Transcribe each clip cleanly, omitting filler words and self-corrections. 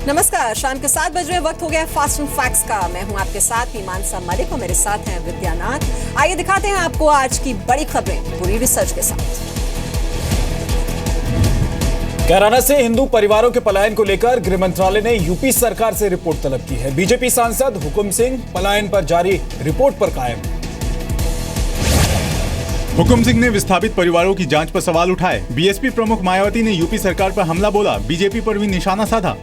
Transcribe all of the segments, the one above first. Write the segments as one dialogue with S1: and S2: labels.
S1: नमस्कार, शाम के 7 बज रहे वक्त हो गया फास्ट एंड फैक्ट्स का। मैं हूं आपके साथ मीमांसा मलिक और मेरे साथ हैं विद्यानाथ। आइए दिखाते हैं आपको आज की बड़ी खबरें पूरी रिसर्च के साथ।
S2: कैराना से हिंदू परिवारों के पलायन को लेकर गृह मंत्रालय ने यूपी सरकार से रिपोर्ट तलब की है। बीजेपी सांसद हुकुम सिंह पलायन पर जारी रिपोर्ट पर कायम।
S3: हुकुम सिंह ने विस्थापित परिवारों की जांच पर सवाल उठाए। बीएसपी प्रमुख मायावती ने यूपी सरकार पर हमला बोला, बीजेपी पर भी निशाना साधा।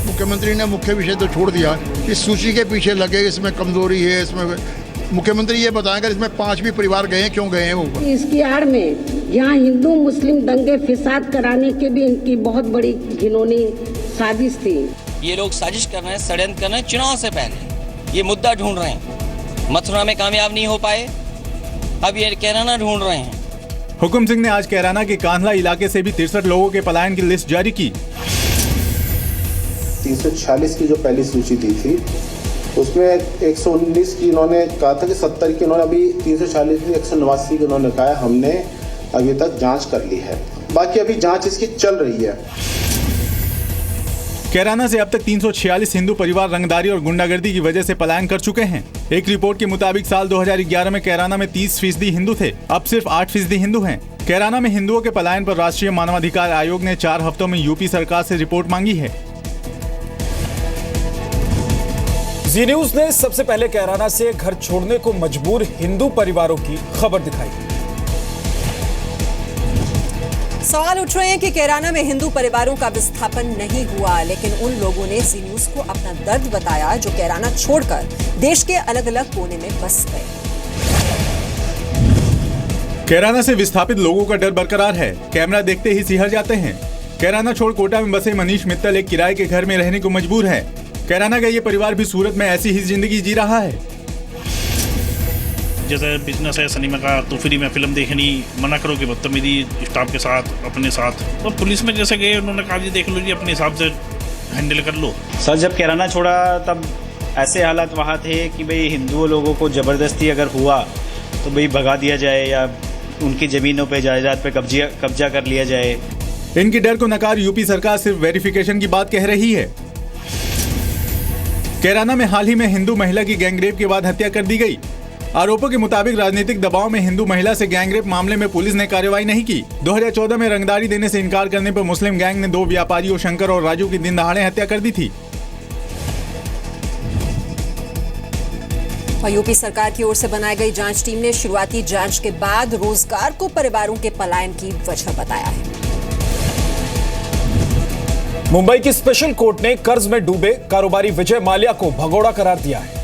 S4: मुख्यमंत्री ने मुख्य विषय तो छोड़ दिया, इस सूची के पीछे लगे, इसमें कमजोरी है, इसमें मुख्यमंत्री ये बताएंगे इसमें 5 भी परिवार गए हैं, क्यों गए हैं वो।
S5: इसकी आड़ में यहाँ हिंदू मुस्लिम दंगे फिसाद कराने के भी इनकी बहुत बड़ी घिनौनी साजिश थी।
S6: ये लोग साजिश कर रहे हैं, षड्यंत्र कर रहे हैं। चुनाव से पहले ये मुद्दा ढूंढ रहे हैं, मथुरा में कामयाब नहीं हो पाए, अब ये कैराना ढूंढ रहे हैं।
S3: हुकुम सिंह ने आज कैराना के कान्हला इलाके से भी 63 लोगों के पलायन की लिस्ट जारी की।
S7: 346 की जो पहली सूची दी थी उसमें 119 की इन्होंने कहा था कि 70 की इन्होंने अभी 340 की 189 की इन्होंने कहा हमने अभी तक जांच कर ली है, बाकी अभी जांच इसकी चल रही है।
S3: कैराना से अब तक 346 हिंदू परिवार रंगदारी और गुंडागर्दी की वजह से पलायन कर चुके हैं। एक रिपोर्ट के मुताबिक साल 2011 में कैराना में 30% हिंदू थे, अब सिर्फ 8% हिंदू हैं। कैराना में हिंदुओं के पलायन पर राष्ट्रीय मानवाधिकार आयोग ने 4 हफ्तों में यूपी सरकार से रिपोर्ट मांगी है।
S2: जी न्यूज ने सबसे पहले कैराना से घर छोड़ने को मजबूर हिंदू परिवारों की खबर दिखाई।
S1: सवाल उठ रहे हैं कि कैराना में हिंदू परिवारों का विस्थापन नहीं हुआ, लेकिन उन लोगों ने जी न्यूज को अपना दर्द बताया जो कैराना छोड़कर देश के अलग अलग कोने में बस गए।
S3: कैराना से विस्थापित लोगों का डर बरकरार है, कैमरा देखते ही सिहर जाते हैं। कैराना छोड़ कोटा में बसे मनीष मित्तल एक किराए के घर में रहने को मजबूर है। कैराना का ये परिवार भी सूरत में ऐसी ही जिंदगी जी रहा है।
S8: जैसे बिजनेस है सिनेमा का, तो फ्री में फिल्म देखनी, मना करो कि बदतमीजी स्टाफ के साथ अपने साथ। तो पुलिस में जैसे गए, उन्होंने कहा जी देख लो जी, अपने हिसाब से हैंडल कर लो।
S9: सर जब कैराना छोड़ा तब ऐसे हालात वहाँ थे कि भाई हिंदुओं लोगों को ज़बरदस्ती अगर हुआ तो भाई भगा दिया जाए या उनकी ज़मीनों पे जायदाद पे कब्जा कर लिया जाए।
S3: इनकी डर को नकार यूपी सरकार सिर्फ वेरिफिकेशन की बात कह रही है। कैराना में हाल ही में हिंदू महिला की गैंगरेप के बाद हत्या कर दी गई। आरोपों के मुताबिक राजनीतिक दबाव में हिंदू महिला से गैंगरेप मामले में पुलिस ने कार्रवाई नहीं की। 2014 में रंगदारी देने से इनकार करने पर मुस्लिम गैंग ने 2 व्यापारियों शंकर और राजू की दिन दहाड़े हत्या कर दी थी।
S1: और यूपी सरकार की ओर से बनाई गई जांच टीम ने शुरुआती जांच के बाद रोजगार को परिवारों के पलायन की वजह बताया है।
S2: मुंबई की स्पेशल कोर्ट ने कर्ज में डूबे कारोबारी विजय माल्या को भगोड़ा करार दिया है।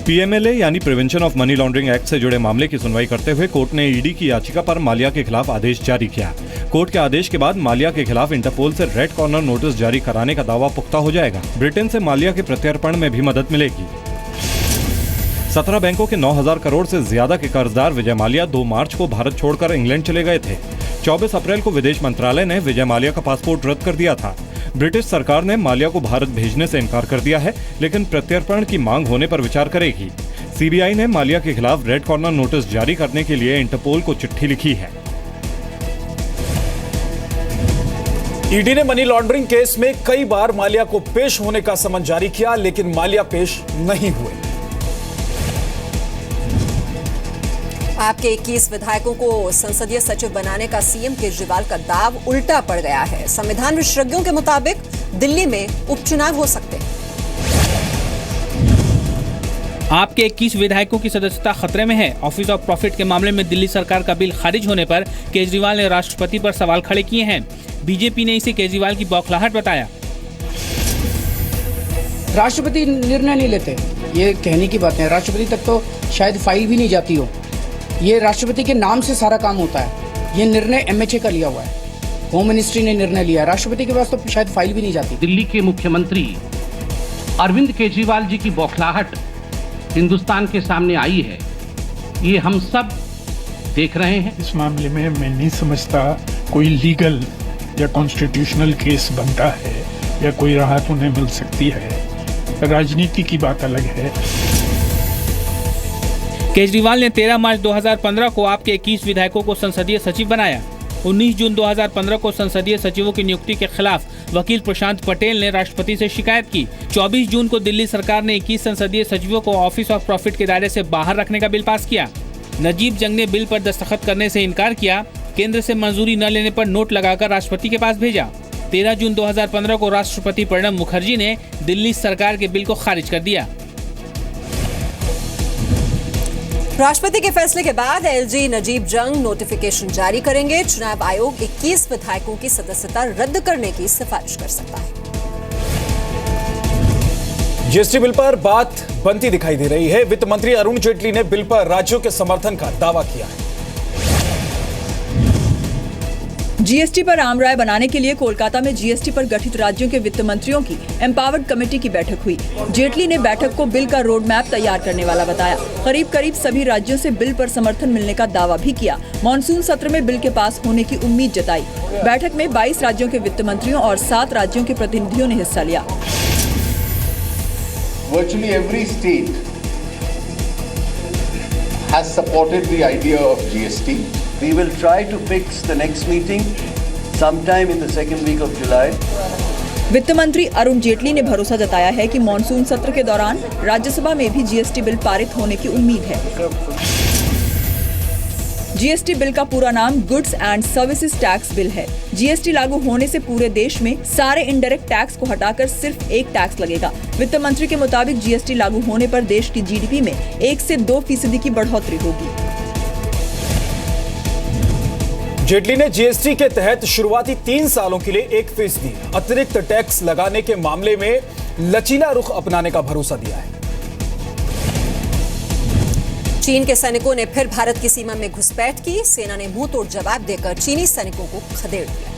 S10: पीएमएलए यानी prevention of money laundering act से जुड़े मामले की सुनवाई करते हुए कोर्ट ने ईडी की याचिका पर माल्या के खिलाफ आदेश जारी किया। कोर्ट के आदेश के बाद माल्या के खिलाफ इंटरपोल से रेड कॉर्नर नोटिस जारी कराने का दावा पुख्ता हो जाएगा। ब्रिटेन से माल्या के प्रत्यर्पण में भी मदद मिलेगी। 17 बैंकों के 9,000 करोड़ से ज्यादा के कर्जदार विजय माल्या 2 मार्च को भारत छोड़कर इंग्लैंड चले गए थे। 24 अप्रैल को विदेश मंत्रालय ने विजय माल्या का पासपोर्ट रद्द कर दिया था। ब्रिटिश सरकार ने माल्या को भारत भेजने से इनकार कर दिया है, लेकिन प्रत्यर्पण की मांग होने पर विचार करेगी। सीबीआई ने माल्या के खिलाफ रेड कॉर्नर नोटिस जारी करने के लिए इंटरपोल को चिट्ठी लिखी है।
S2: ईडी ने मनी लॉन्ड्रिंग केस में कई बार माल्या को पेश होने का समन जारी किया, लेकिन माल्या पेश नहीं हुए।
S1: आपके 21 विधायकों को संसदीय सचिव बनाने का सीएम केजरीवाल का दाव उल्टा पड़ गया है। संविधान विशेषज्ञों के मुताबिक दिल्ली में उपचुनाव हो सकते हैं।
S11: आपके 21 विधायकों की सदस्यता खतरे में है। ऑफिस ऑफ प्रॉफिट के मामले में दिल्ली सरकार का बिल खारिज होने पर केजरीवाल ने राष्ट्रपति पर सवाल खड़े किए हैं। बीजेपी ने इसे केजरीवाल की बौखलाहट बताया।
S12: राष्ट्रपति निर्णय नहीं लेते, ये कहने की बात है। राष्ट्रपति तक तो शायद फाइल भी नहीं जाती हो। ये राष्ट्रपति के नाम से सारा काम होता है। ये निर्णय एमएचए का लिया हुआ है, होम मिनिस्ट्री ने निर्णय लिया। राष्ट्रपति के पास तो शायद फाइल भी नहीं जाती।
S13: दिल्ली के मुख्यमंत्री अरविंद केजरीवाल जी की बौखलाहट हिंदुस्तान के सामने आई है, ये हम सब देख रहे हैं।
S14: इस मामले में मैं नहीं समझता कोई लीगल या कॉन्स्टिट्यूशनल केस बनता है या कोई राहत उन्हें मिल सकती है। राजनीति की बात अलग है।
S11: केजरीवाल ने 13 मार्च 2015 को आपके 21 विधायकों को संसदीय सचिव बनाया। 19 जून 2015 को संसदीय सचिवों की नियुक्ति के खिलाफ वकील प्रशांत पटेल ने राष्ट्रपति से शिकायत की। 24 जून को दिल्ली सरकार ने 21 संसदीय सचिवों को ऑफिस ऑफ प्रॉफिट के दायरे से बाहर रखने का बिल पास किया। नजीब जंग ने बिल पर दस्तखत करने से इनकार किया। केंद्र से मंजूरी न लेने पर नोट लगाकर राष्ट्रपति के पास भेजा। 13 जून 2015 को राष्ट्रपति प्रणब मुखर्जी ने दिल्ली सरकार के बिल को खारिज कर दिया।
S1: राष्ट्रपति के फैसले के बाद एलजी नजीब जंग नोटिफिकेशन जारी करेंगे। चुनाव आयोग 21 विधायकों की सदस्यता रद्द करने की सिफारिश कर सकता है।
S2: जीएसटी बिल पर बात बनती दिखाई दे रही है। वित्त मंत्री अरुण जेटली ने बिल पर राज्यों के समर्थन का दावा किया है।
S15: जीएसटी पर आम राय बनाने के लिए कोलकाता में जीएसटी पर गठित राज्यों के वित्त मंत्रियों की एम्पावर्ड कमेटी की बैठक हुई। जेटली ने बैठक को बिल का रोड मैप तैयार करने वाला बताया। करीब सभी राज्यों से बिल पर समर्थन मिलने का दावा भी किया। मॉनसून सत्र में बिल के पास होने की उम्मीद जताई। बैठक में 22 राज्यों के वित्त मंत्रियों और 7 राज्यों के प्रतिनिधियों ने हिस्सा लिया।
S16: Virtually every state has supported the idea of GST. We will try to fix the next meeting sometime in the second week of July.
S15: वित्त मंत्री अरुण जेटली ने भरोसा जताया है कि मॉनसून सत्र के दौरान राज्यसभा में भी जीएसटी बिल पारित होने की उम्मीद है। जीएसटी बिल का पूरा नाम goods and services tax bill है। जीएसटी लागू होने से पूरे देश में सारे इनडायरेक्ट टैक्स को हटाकर सिर्फ एक टैक्स लगेगा। वित्त मंत्री के मुताबिक जीएसटी लागू होने पर देश की जीडीपी में 1 से 2% की बढ़ोतरी होगी।
S2: जेटली ने जीएसटी के तहत शुरुआती 3 सालों के लिए 1% अतिरिक्त टैक्स लगाने के मामले में लचीला रुख अपनाने का भरोसा दिया है।
S1: चीन के सैनिकों ने फिर भारत की सीमा में घुसपैठ की। सेना ने मुंहतोड़ जवाब देकर चीनी सैनिकों को खदेड़ दिया।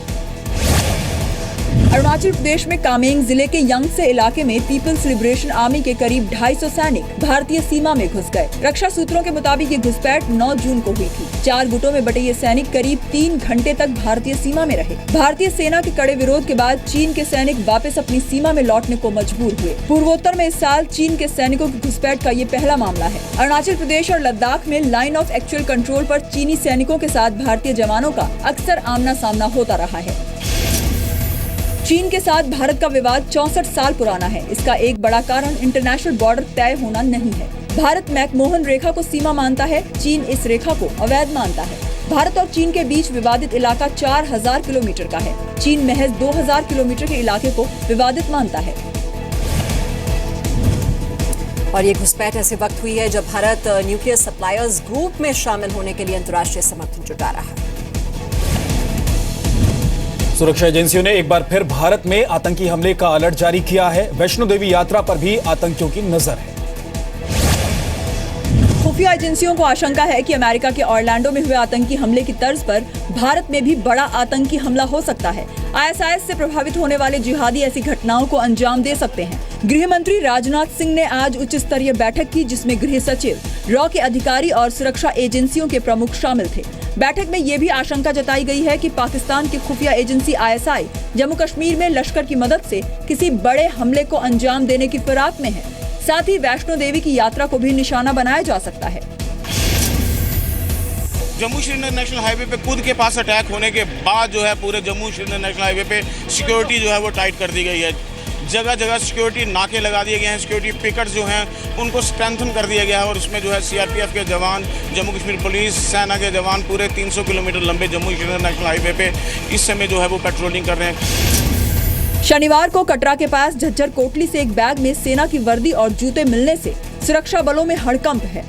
S15: अरुणाचल प्रदेश में कामेंग जिले के यंगसे इलाके में पीपल्स लिबरेशन आर्मी के करीब 250 सैनिक भारतीय सीमा में घुस गए। रक्षा सूत्रों के मुताबिक ये घुसपैठ 9 जून को हुई थी। 4 गुटों में बटे ये सैनिक करीब 3 घंटे तक भारतीय सीमा में रहे। भारतीय सेना के कड़े विरोध के बाद चीन के सैनिक वापस अपनी सीमा में लौटने को मजबूर हुए। पूर्वोत्तर में इस साल चीन के सैनिकों की घुसपैठ का ये पहला मामला है। अरुणाचल प्रदेश और लद्दाख में लाइन ऑफ एक्चुअल कंट्रोल पर चीनी सैनिकों के साथ भारतीय जवानों का अक्सर आमना सामना होता रहा है। चीन के साथ भारत का विवाद 64 साल पुराना है। इसका एक बड़ा कारण इंटरनेशनल बॉर्डर तय होना नहीं है। भारत मैकमोहन रेखा को सीमा मानता है, चीन इस रेखा को अवैध मानता है। भारत और चीन के बीच विवादित इलाका 4000 किलोमीटर का है। चीन महज 2000 किलोमीटर के इलाके को विवादित मानता है।
S1: और ये घुसपैठ ऐसे वक्त हुई है जब भारत न्यूक्लियर सप्लायर्स ग्रुप में शामिल होने के लिए अंतर्राष्ट्रीय समर्थन जुटा रहा है।
S2: सुरक्षा एजेंसियों ने एक बार फिर भारत में आतंकी हमले का अलर्ट जारी किया है। वैष्णो देवी यात्रा पर भी आतंकियों की नजर है।
S15: खुफिया एजेंसियों को आशंका है कि अमेरिका के ऑरलैंडो में हुए आतंकी हमले की तर्ज पर भारत में भी बड़ा आतंकी हमला हो सकता है। आईएसआईएस से प्रभावित होने वाले जिहादी ऐसी घटनाओं को अंजाम दे सकते हैं। गृह मंत्री राजनाथ सिंह ने आज उच्च स्तरीय बैठक की, जिसमें गृह सचिव, रॉ के अधिकारी और सुरक्षा एजेंसियों के प्रमुख शामिल थे। बैठक में ये भी आशंका जताई गई है कि पाकिस्तान की खुफिया एजेंसी आईएसआई जम्मू कश्मीर में लश्कर की मदद से किसी बड़े हमले को अंजाम देने की फिराक में है। साथ ही वैष्णो देवी की यात्रा को भी निशाना बनाया जा सकता है।
S17: जम्मू श्रीनगर नेशनल हाईवे पे खुद के पास अटैक होने के बाद जो है पूरे जम्मू श्रीनगर नेशनल हाईवे पे सिक्योरिटी जो है वो टाइट कर दी गई है। जगह जगह सिक्योरिटी नाके लगा दिए गए हैं। सिक्योरिटी पिकट्स जो हैं उनको स्ट्रेंथन कर दिया गया है और इसमें जो है सीआरपीएफ के जवान, जम्मू कश्मीर पुलिस, सेना के जवान पूरे 300 किलोमीटर लंबे जम्मू श्रीनगर नेशनल हाईवे पे इस समय जो है वो पेट्रोलिंग कर रहे हैं।
S15: शनिवार को कटरा के पास झज्जर कोटली से एक बैग में सेना की वर्दी और जूते मिलने से सुरक्षा बलों में हड़कंप है।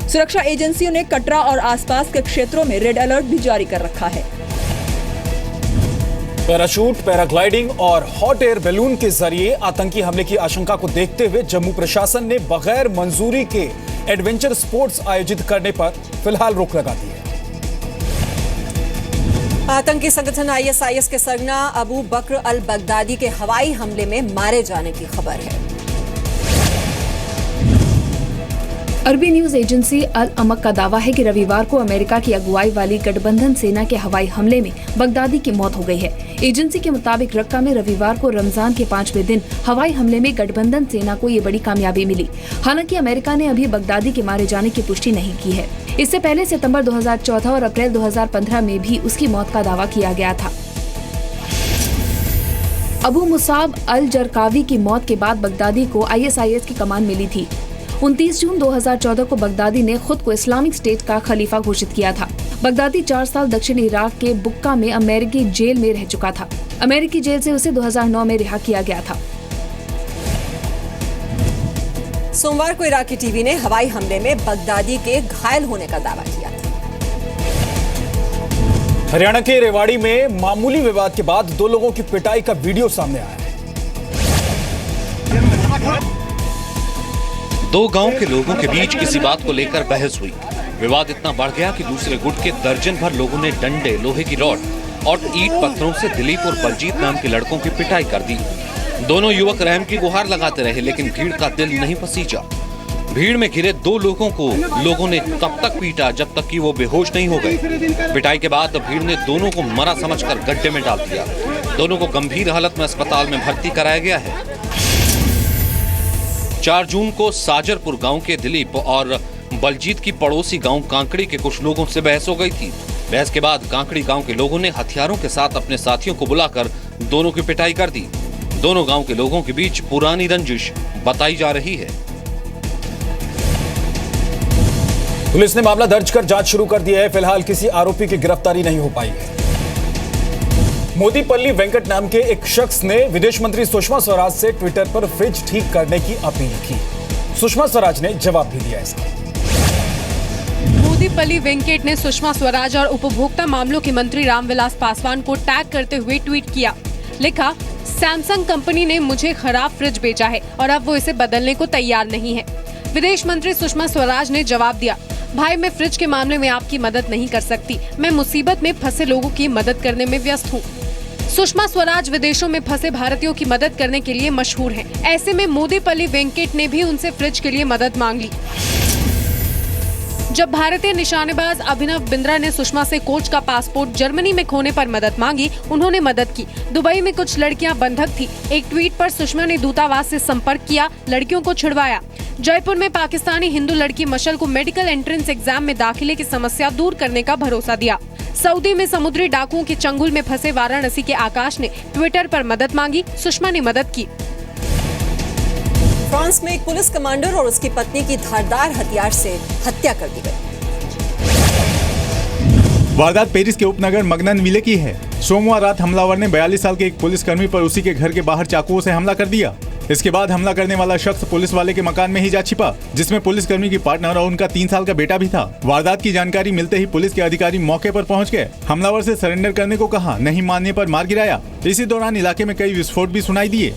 S15: सुरक्षा एजेंसियों ने कटरा और आसपास के क्षेत्रों में रेड अलर्ट भी जारी कर रखा है।
S2: पैराशूट, पैराग्लाइडिंग और हॉट एयर बैलून के जरिए आतंकी हमले की आशंका को देखते हुए जम्मू प्रशासन ने बगैर मंजूरी के एडवेंचर स्पोर्ट्स आयोजित करने पर फिलहाल रोक लगा दी है।
S1: आतंकी संगठन आईएसआईएस के सरगना अबू बकर अल बगदादी के हवाई हमले में मारे जाने की खबर है।
S18: अरबी न्यूज एजेंसी अल अमक का दावा है कि रविवार को अमेरिका की अगुवाई वाली गठबंधन सेना के हवाई हमले में बगदादी की मौत हो गई है। एजेंसी के मुताबिक रक्का में रविवार को रमजान के 5वें दिन हवाई हमले में गठबंधन सेना को ये बड़ी कामयाबी मिली। हालांकि अमेरिका ने अभी बगदादी के मारे जाने की पुष्टि नहीं की है। इससे पहले सितंबर 2014 और अप्रैल 2015 में भी उसकी मौत का दावा किया गया था। अबू मुसाब अल जरकावी की मौत के बाद बगदादी को ISIS की कमान मिली थी। 29 जून 2014 को बगदादी ने खुद को इस्लामिक स्टेट का खलीफा घोषित किया था। बगदादी 4 साल दक्षिण इराक के बुक्का में अमेरिकी जेल में रह चुका था। अमेरिकी जेल से उसे 2009 में रिहा किया गया था।
S1: सोमवार को इराकी टीवी ने हवाई हमले में बगदादी के घायल होने का दावा किया था।
S2: हरियाणा के रेवाड़ी में मामूली विवाद के बाद 2 लोगों की पिटाई का वीडियो सामने आया है।
S19: 2 गांव के लोगों के बीच किसी बात को लेकर बहस हुई। विवाद इतना बढ़ गया कि दूसरे गुट के दर्जन भर लोगों ने डंडे, लोहे की रॉड और ईंट पत्थरों से दिलीप और बलजीत नाम के लड़कों की पिटाई कर दी। दोनों युवक रहम की गुहार लगाते रहे, लेकिन भीड़ का दिल नहीं पसीजा। भीड़ में घिरे 2 लोगों को लोगों ने तब तक पीटा जब तक कि वो बेहोश नहीं हो गए। पिटाई के बाद भीड़ ने दोनों को मरा समझकर गड्ढे में डाल दिया। दोनों को गंभीर हालत में अस्पताल में भर्ती कराया गया है। 4 जून को साजरपुर गांव के दिलीप और बलजीत की पड़ोसी गांव कांकड़ी के कुछ लोगों से बहस हो गई थी। बहस के बाद कांकड़ी गांव के लोगों ने हथियारों के साथ अपने साथियों को बुलाकर दोनों की पिटाई कर दी। दोनों गांव के लोगों के बीच पुरानी रंजिश बताई जा रही है।
S2: पुलिस ने मामला दर्ज कर जांच शुरू कर दी है। फिलहाल किसी आरोपी की गिरफ्तारी नहीं हो पाई है। मोदीपल्ली वेंकट नाम के एक शख्स ने विदेश मंत्री सुषमा स्वराज से ट्विटर पर फ्रिज ठीक करने की अपील की। सुषमा स्वराज ने जवाब भी दिया इसका।
S20: मोदीपल्ली वेंकट ने सुषमा स्वराज और उपभोक्ता मामलों के मंत्री रामविलास पासवान को टैग करते हुए ट्वीट किया। लिखा, सैमसंग कंपनी ने मुझे खराब फ्रिज बेचा है और अब वो इसे बदलने को तैयार नहीं है। विदेश मंत्री सुषमा स्वराज ने जवाब दिया, भाई मैं फ्रिज के मामले में आपकी मदद नहीं कर सकती। मैं मुसीबत में फंसे लोगों की मदद करने में व्यस्त हूँ। सुषमा स्वराज विदेशों में फंसे भारतीयों की मदद करने के लिए मशहूर हैं। ऐसे में मोदीपल्ली वेंकट ने भी उनसे फ्रिज के लिए मदद मांग ली। जब भारतीय निशानेबाज अभिनव बिंद्रा ने सुषमा से कोच का पासपोर्ट जर्मनी में खोने पर मदद मांगी, उन्होंने मदद की। दुबई में कुछ लड़कियां बंधक थी। एक ट्वीट पर सुषमा ने दूतावास से संपर्क किया, लड़कियों को छुड़वाया। जयपुर में पाकिस्तानी हिंदू लड़की मशल को मेडिकल एंट्रेंस एग्जाम में दाखिले की समस्या दूर करने का भरोसा दिया। सऊदी में समुद्री डाकुओं के चंगुल में फंसे वाराणसी के आकाश ने ट्विटर पर मदद मांगी, सुषमा ने मदद की।
S1: फ्रांस में एक पुलिस कमांडर और उसकी पत्नी की धारदार हथियार से हत्या कर दी गई।
S3: वारदात पेरिस के उपनगर मगननविले की है। सोमवार रात हमलावर ने 42 साल के एक पुलिसकर्मी पर उसी के घर के बाहर चाकुओं से हमला कर दिया। इसके बाद हमला करने वाला शख्स पुलिस वाले के मकान में ही जा छिपा, जिसमें पुलिसकर्मी की पार्टनर और उनका 3 साल का बेटा भी था। वारदात की जानकारी मिलते ही पुलिस के अधिकारी मौके पर पहुंच गए। हमलावर से सरेंडर करने को कहा, नहीं मानने पर मार गिराया। इसी दौरान इलाके में कई विस्फोट भी सुनाई दिए।